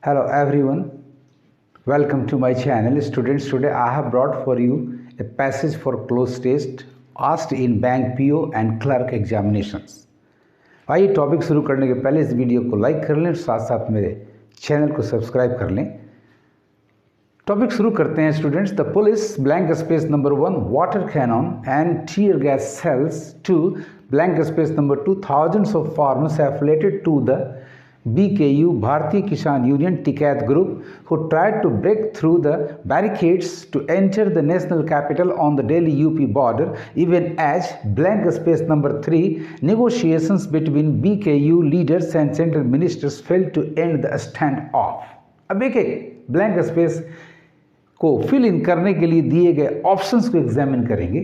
Hello everyone, welcome to my channel. Students, today I have brought for you a passage for close test asked in bank PO and clerk examinations. आइए topic शुरू करने के पहले इस video को like कर लें और साथ साथ मेरे चैनल को सब्सक्राइब कर लें। टॉपिक शुरू करते हैं students. The police blank space number 1 water cannon and tear gas shells to blank space number 2 thousands of farmers affiliated to the BKU Bharatiya Kisan Union Tikait group who tried to break through the barricades to enter the national capital on the Delhi UP border, even as blank space number 3 negotiations between BKU leaders and central ministers failed to end the standoff. अब एक blank space को fill in करने के लिए दिए गए options को examine करेंगे।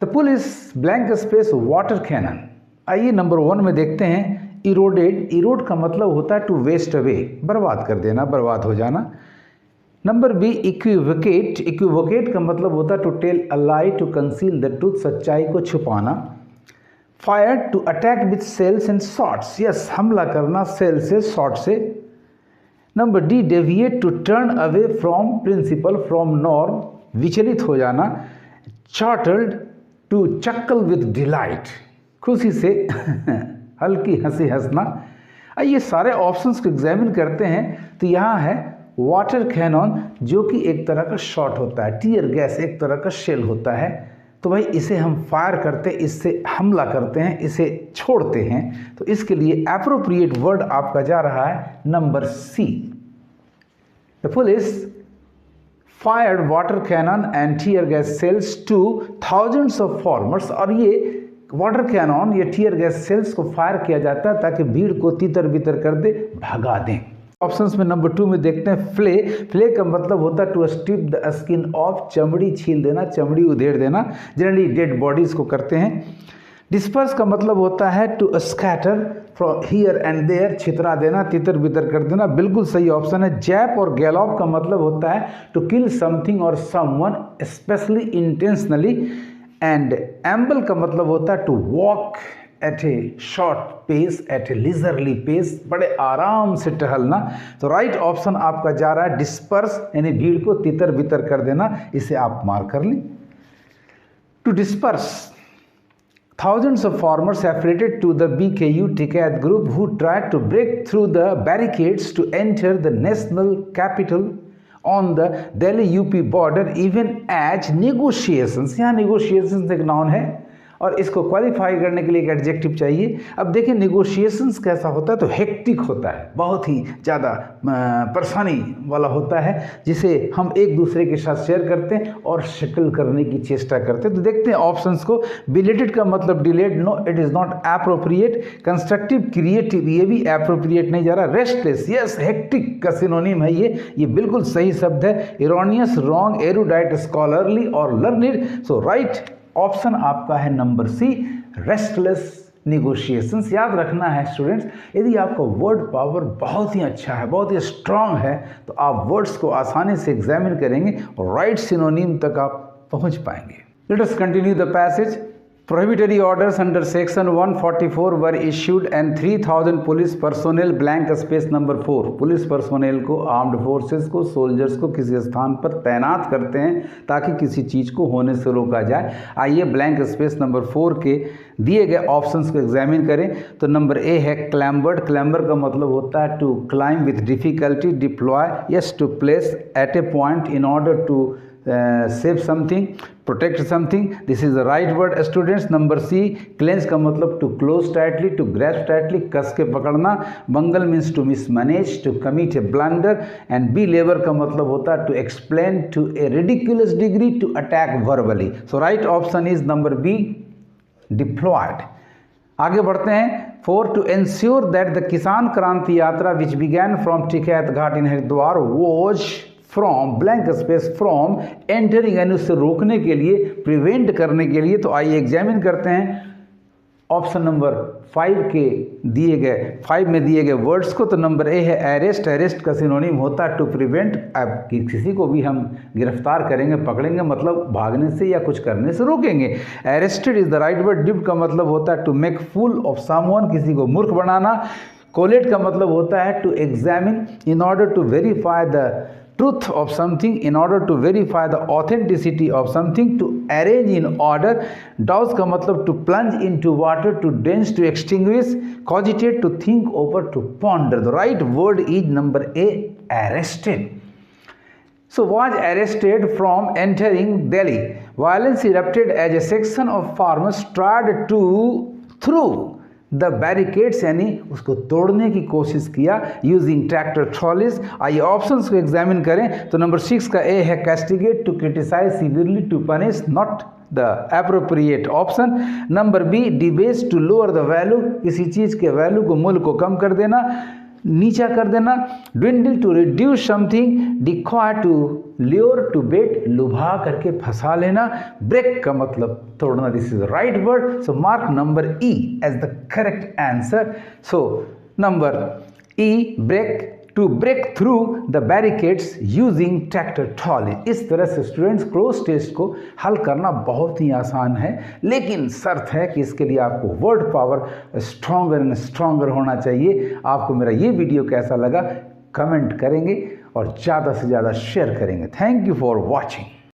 The police blank space water cannon. आइए नंबर 1 में देखते हैं इरोडेड। इरोड का मतलब होता है टू वेस्ट अवे, बर्बाद कर देना, बर्बाद हो जाना। Number B इक्विवोकेट। इक्विवोकेट का मतलब होता है to tell a lie, to conceal the truth, सच्चाई को छुपाना। Fire to attack with shells and shots, yes हमला करना सेल से, शॉट से। Number D deviate to turn away from principle, from norm, विचलित हो जाना। Chortled to chuckle with delight, खुशी से हल्की हंसी हंसना। ये सारे ऑप्शंस को एग्जामिन करते हैं तो यहाँ है वाटर कैनन जो कि एक तरह का शॉट होता है, टीयर गैस एक तरह का शेल होता है। तो भाई इसे हम फायर करते हैं, इससे हमला करते हैं, इसे छोड़ते हैं। तो इसके लिए एप्रोप्रिएट वर्ड आपका जा रहा है number C. The police fired water cannon and tear gas shells to thousands of farmers. और ये वाटर कैनन या टीयर गैस सेल्स को फायर किया जाता है ताकि भीड़ को तितर बितर कर दे, भगा दें। ऑप्शंस में नंबर 2 में देखते हैं फ्ले। फ्ले का मतलब होता है to strip the skin off, चमड़ी छील देना, चमड़ी उधेड़ देना। जनरली डेड बॉडीज को करते हैं। डिस्पर्स का मतलब होता है to scatter from here and there, छितरा देना, तितर बितर कर देना। बिल्कुल सही ऑप्शन है। जैप और गैलॉप का मतलब होता है टू किल समथिंग और someone especially intentionally. And amble का मतलब होता है to walk at a short pace, at a leisurely pace, बड़े आराम से टहलना। तो राइट ऑप्शन आपका जा रहा है डिस्पर्स, यानी भीड़ को तितर बितर कर देना। इसे आप मार्क कर लें। To disperse thousands of farmers affiliated to the BKU Tikait group who tried to break through the barricades to enter the national capital on the Delhi UP border, even as negotiations, यहाँ negotiations एक noun है और इसको qualify करने के लिए एक adjective चाहिए। अब देखिए नेगोशिएशंस कैसा होता है, तो हेक्टिक होता है, बहुत ही ज़्यादा परेशानी वाला होता है, जिसे हम एक दूसरे के साथ शेयर करते हैं और शक्ल करने की चेष्टा करते हैं। तो देखते हैं ऑप्शंस को। बिलेटेड का मतलब delayed, no it is not appropriate. Constructive creative, ये भी एप्रोप्रिएट नहीं जा रहा। रेस्टलेस, यस हेक्टिक का सिनोनिम है ये बिल्कुल सही शब्द है। इरोनियस, रॉन्ग, एरुडाइट, स्कॉलरली और लर्निड। सो राइट ऑप्शन आपका है नंबर सी, रेस्टलेस निगोशिएशंस। याद रखना है स्टूडेंट्स, यदि आपका वर्ड पावर बहुत ही अच्छा है, बहुत ही स्ट्रांग है, तो आप वर्ड्स को आसानी से एग्जामिन करेंगे और राइट सिनोनिम तक आप पहुंच पाएंगे। Let us continue the passage. Prohibitory orders under section 144 were issued and 3000 police personnel blank space number 4 police personnel को, आर्म्ड फोर्सेस को, सोल्जर्स को किसी स्थान पर तैनात करते हैं ताकि किसी चीज़ को होने से रोका जाए। आइए ब्लैंक स्पेस नंबर 4 के दिए गए ऑप्शंस को एग्जामिन करें। तो नंबर ए है क्लैम्बर्ड। क्लैम्बर का मतलब होता है to climb with difficulty. Deploy, yes to place at a point in order to save something, protect something. This is the right word students. Number c clench का मतलब to close tightly, to grasp tightly, कस के पकड़ना। Bungle means to mismanage, to commit a blunder. And belabour का मतलब होता है to explain to a ridiculous degree, to attack verbally. So right option is number B, deployed. आगे बढ़ते हैं। 4 to ensure that the Kisan Kranti Yatra which began from Tikait Ghat in Haridwar was from blank space from entering, यानी उससे रोकने के लिए, प्रिवेंट करने के लिए। तो आइए एग्जामिन करते हैं ऑप्शन नंबर 5 के दिए गए 5 में दिए गए वर्ड्स को। तो नंबर ए है अरेस्ट। अरेस्ट का सिनोनिम होता है टू प्रिवेंट। अब किसी को भी हम गिरफ्तार करेंगे, पकड़ेंगे, मतलब भागने से या कुछ करने से रोकेंगे। Arrested is the right word. Dupe का मतलब होता है to make fool of someone, किसी को मूर्ख बनाना। कोलेट का मतलब होता है to examine in order to verify the truth of something, in order to verify the authenticity of something, to arrange in order. Douse का मतलब to plunge into water, to drench, to extinguish. Cogitate, to think over, to ponder. The right word is number A, arrested. So was arrested from entering Delhi. Violence erupted as a section of farmers tried to through the barricades, यानी उसको तोड़ने की कोशिश किया using tractor trolleys. आइए options को examine करें तो नंबर 6 का ए है castigate, to criticise severely, to punish, not the appropriate option. Number b debase, to lower the value, किसी चीज़ के वैल्यू को, मूल्य को कम कर देना, नीचा कर देना। Dwindle, to reduce something. Decoy, to lure, to bait, लुभा करके फंसा लेना। ब्रेक का मतलब तोड़ना, this is the right word. So mark number e as the correct answer. So number e, break, to break through the barricades using tractor trolley. इस तरह से स्टूडेंट्स क्लोज टेस्ट को हल करना बहुत ही आसान है, लेकिन शर्त है कि इसके लिए आपको word power stronger and stronger होना चाहिए। आपको मेरा ये वीडियो कैसा लगा कमेंट करेंगे और ज़्यादा से ज़्यादा शेयर करेंगे। Thank you for watching.